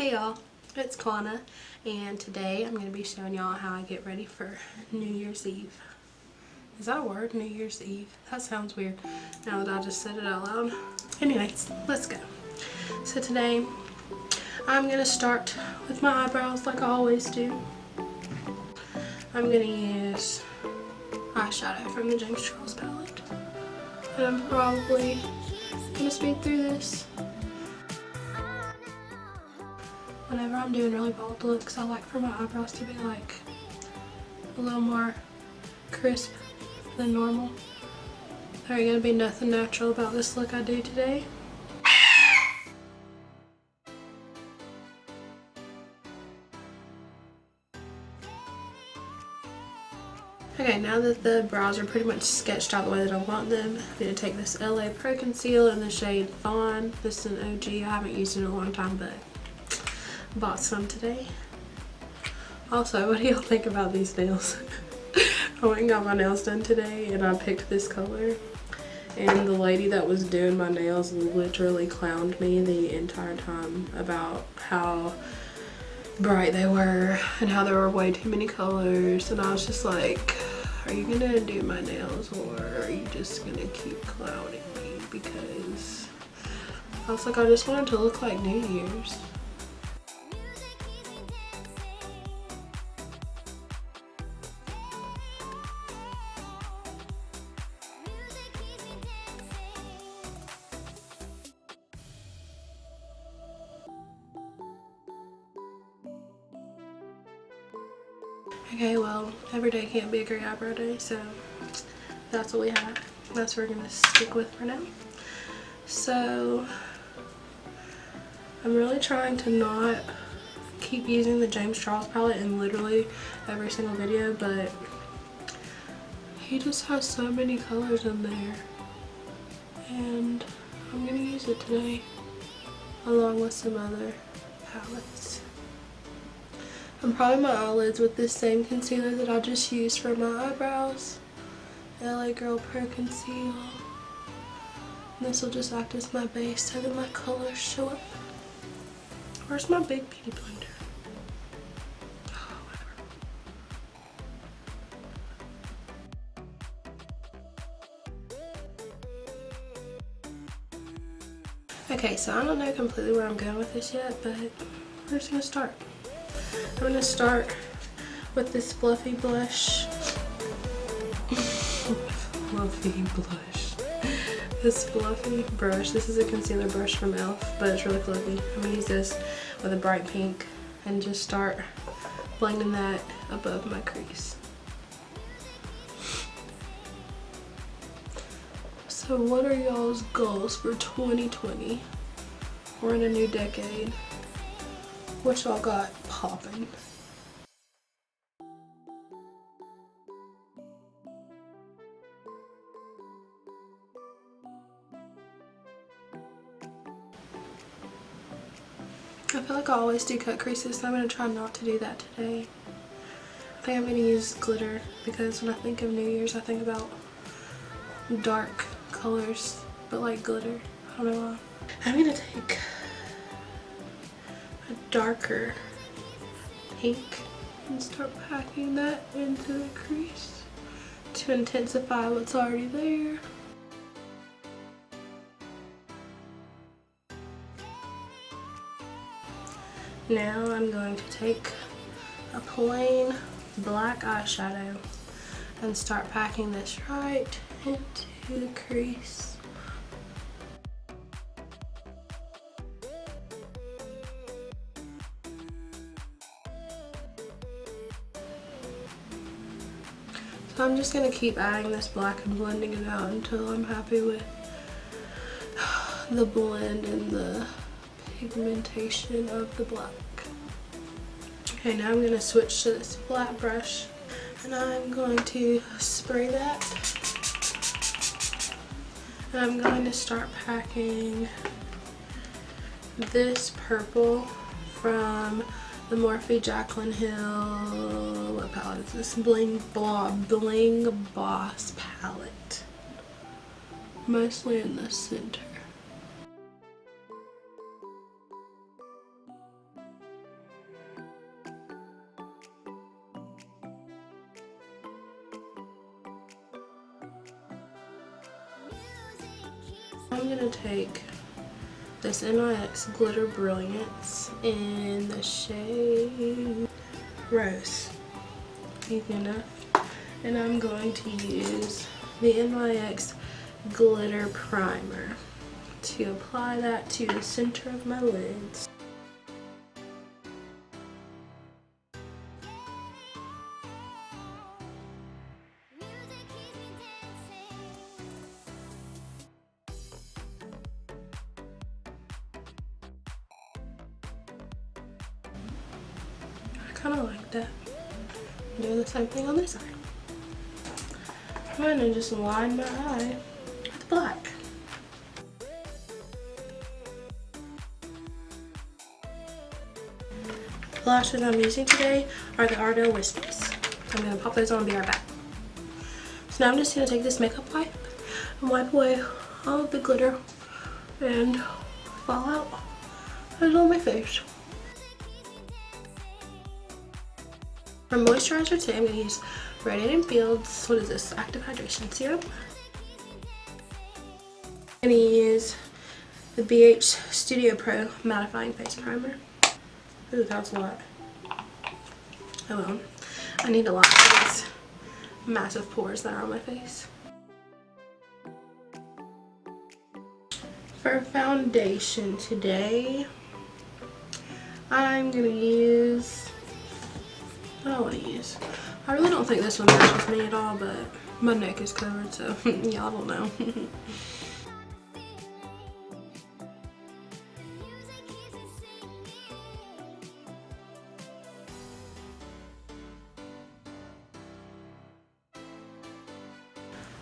Hey y'all, it's Kana, and today I'm going to be showing y'all how I get ready for New Year's Eve. Is that a word? New Year's Eve? That sounds weird now that I just said it out loud. Anyways, let's go. So today I'm going to start with my eyebrows like I always do. I'm going to use eyeshadow from the James Charles palette. And I'm probably going to speed through this. Whenever I'm doing really bold looks, I like for my eyebrows to be like a little more crisp than normal. There ain't gonna be nothing natural about this look I do today. Okay, now that the brows are pretty much sketched out the way that I want them, I'm going to take this LA Pro Conceal in the shade Fawn. This is an OG. I haven't used it in a long time, but bought some today. Also, what do y'all think about these nails? I went and got my nails done today and I picked this color, and the lady that was doing my nails literally clowned me the entire time about how bright they were and how there were way too many colors, and I was just like, are you gonna do my nails or are you just gonna keep clowning me? Because I was like, I just wanted to look like New Year's. Okay, well, every day can't be a great eyebrow day, so that's what we have. That's what we're gonna stick with for now. So I'm really trying to not keep using the James Charles palette in literally every single video, but he just has so many colors in there, and I'm gonna use it today along with some other palettes. I'm priming my eyelids with this same concealer that I just used for my eyebrows. LA Girl Pro Conceal. And this will just act as my base so that my colors show up. Where's my big beauty blender? Oh, whatever. Okay, so I don't know completely where I'm going with this yet, but we're just gonna start. I'm going to start with this fluffy blush. Fluffy blush. This fluffy brush. This is a concealer brush from e.l.f., but it's really fluffy. I'm going to use this with a bright pink and just start blending that above my crease. So what are y'all's goals for 2020? We're in a new decade. What y'all got popping? I feel like I always do cut creases, so I'm going to try not to do that today. I think I'm going to use glitter because when I think of New Year's I think about dark colors, but like glitter. I don't know why. I'm going to take a darker pink and start packing that into the crease to intensify what's already there. Now I'm going to take a plain black eyeshadow and start packing this right into the crease. So I'm just going to keep adding this black and blending it out until I'm happy with the blend and the pigmentation of the black. Okay, now I'm going to switch to this flat brush and I'm going to spray that. And I'm going to start packing this purple from the Morphe Jaclyn Hill, what palette is this? Bling Boss palette. Mostly in the center. I'm gonna take this NYX Glitter Brilliance in the shade Rose. Easy enough. And I'm going to use the NYX Glitter Primer to apply that to the center of my lids. I kind of like that. Do the same thing on this side. I'm going to just line my eye with black. The lashes I'm using today are the Ardell Wispies. I'm going to pop those on and be right back. So now I'm just going to take this makeup wipe and wipe away all of the glitter and fallout that's on my face. For moisturizer today, I'm going to use Radiant Field's, what is this, Active Hydration Serum. I'm going to use the BH Studio Pro Mattifying Face Primer. Ooh, that's a lot. Oh well, I need a lot for these massive pores that are on my face. For foundation today, I'm going to use, what do I want to use? I really don't think this one matches me at all, but my neck is covered, so yeah, I don't know.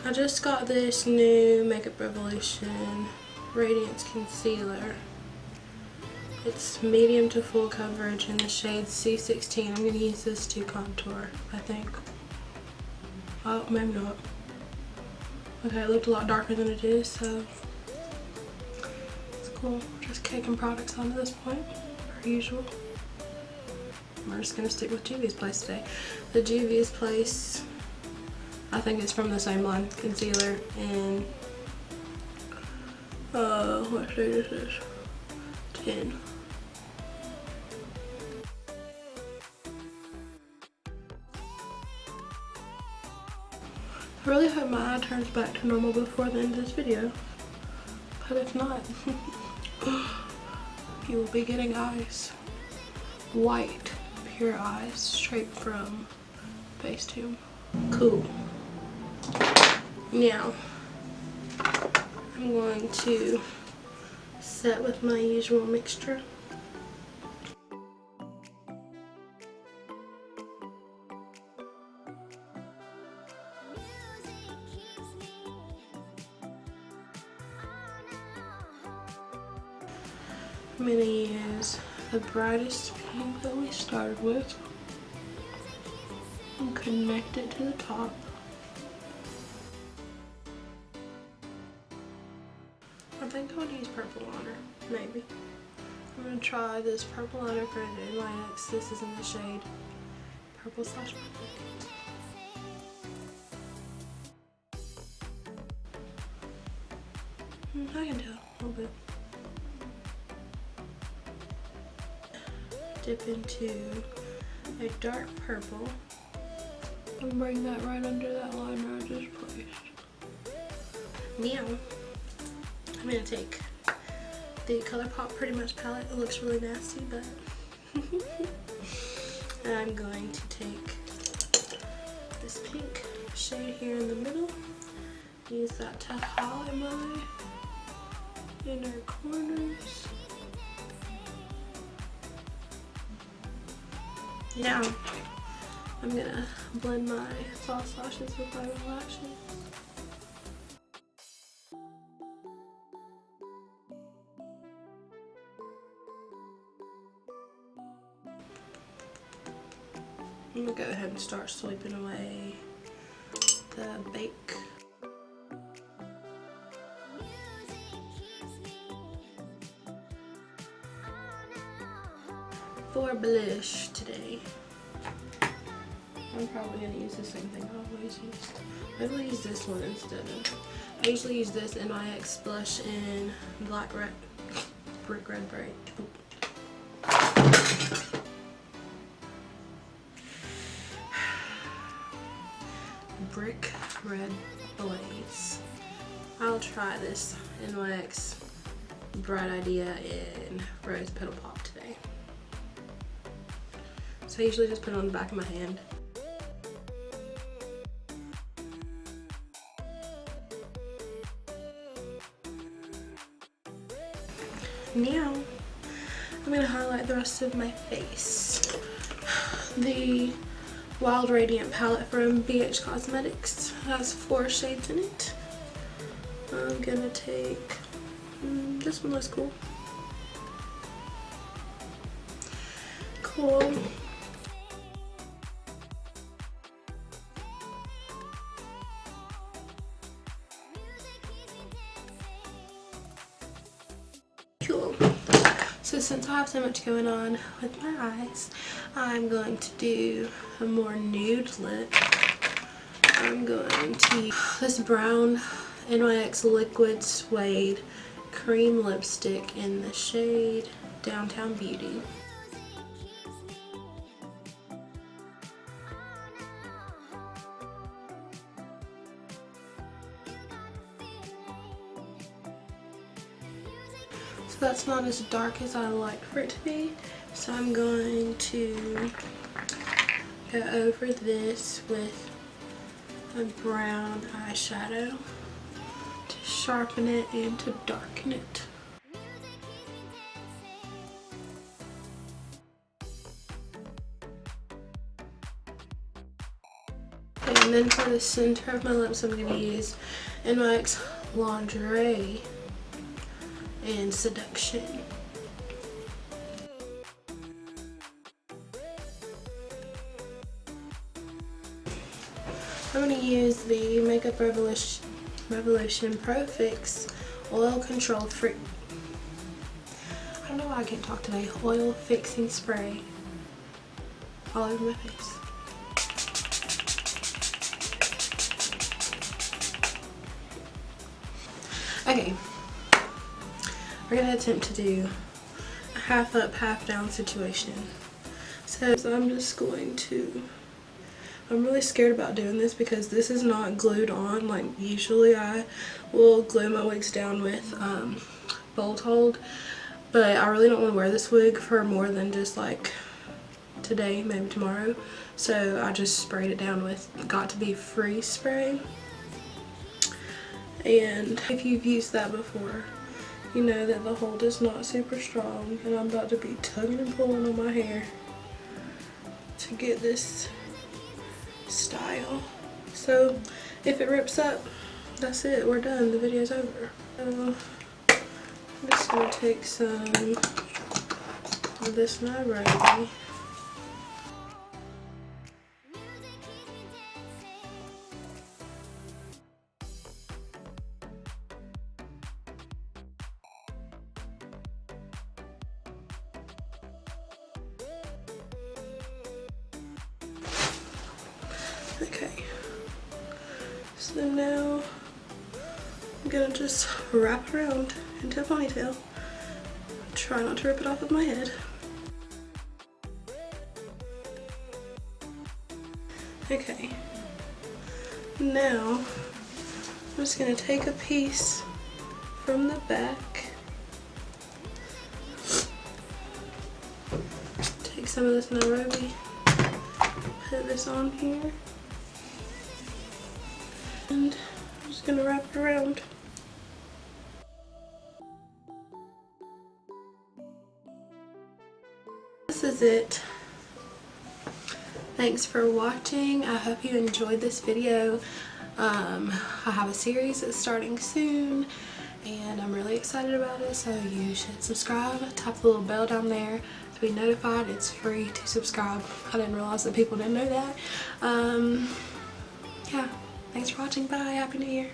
I just got this new Makeup Revolution Radiance Concealer. It's medium to full coverage in the shade C16. I'm going to use this to contour, I think. Oh, maybe not. Okay, it looked a lot darker than it is, so it's cool. Just caking products on at this point, per usual. We're just going to stick with Juvia's Place today. The Juvia's Place, I think it's from the same line, concealer, and what shade is this? 10. I really hope my eye turns back to normal before the end of this video, but if not, you will be getting eyes. White, pure eyes, straight from Facetune. Cool. Now, I'm going to set with my usual mixture. I'm going to use the brightest pink that we started with and connect it to the top. I think I want to use purple liner, maybe. I'm going to try this purple liner for NYX. This is in the shade Purple / Perfect. I can tell a little bit. Dip into a dark purple and bring that right under that liner I just placed. Now, I'm going to take the ColourPop Pretty Much palette. It looks really nasty, but and I'm going to take this pink shade here in the middle, use that to highlight my inner corners. Now, I'm gonna blend my false lashes with my real lashes. I'm gonna go ahead and start sweeping away the bake. For blush today, I'm probably going to use the same thing I always used. Maybe I'll use this one instead of. I usually use this NYX blush in brick red bright. Brick red blaze. I'll try this NYX Bright Idea in Rose Petal Pop today. So I usually just put it on the back of my hand. Now, I'm gonna highlight the rest of my face. The Wild Radiant palette from BH Cosmetics has 4 shades in it. I'm gonna take, this one looks cool. Cool. Cool. So since I have so much going on with my eyes, I'm going to do a more nude lip. I'm going to use this brown NYX Liquid Suede cream lipstick in the shade Downtown Beauty. So that's not as dark as I like for it to be. So I'm going to go over this with a brown eyeshadow to sharpen it and to darken it. And then for the center of my lips, I'm going to use NYX Lingerie and Seduction. I'm going to use the Makeup Revolution Pro Fix Oil Control Free. I don't know why I can't talk today. Oil Fixing Spray all over my face. Okay, we're going to attempt to do a half up, half down situation. So I'm just going to, I'm really scared about doing this because this is not glued on. Like usually I will glue my wigs down with Bolt Hold, but I really don't want to wear this wig for more than just like today, maybe tomorrow. So I just sprayed it down with Got To Be Free spray. And if you've used that before, you know that the hold is not super strong, and I'm about to be tugging and pulling on my hair to get this style. So if it rips up, that's it, we're done, the video's over. So I'm just gonna take some of this Nairobi. Okay, so now I'm gonna just wrap around into a ponytail. Try not to rip it off of my head. Okay, now I'm just gonna take a piece from the back, take some of this Nairobi, put this on here, and I'm just gonna wrap it around. This is it. Thanks for watching. I hope you enjoyed this video. I have a series that's starting soon and I'm really excited about it, so you should subscribe. Tap the little bell down there to be notified. It's free to subscribe. I didn't realize that people didn't know that. Yeah, thanks for watching. Bye. Happy New Year.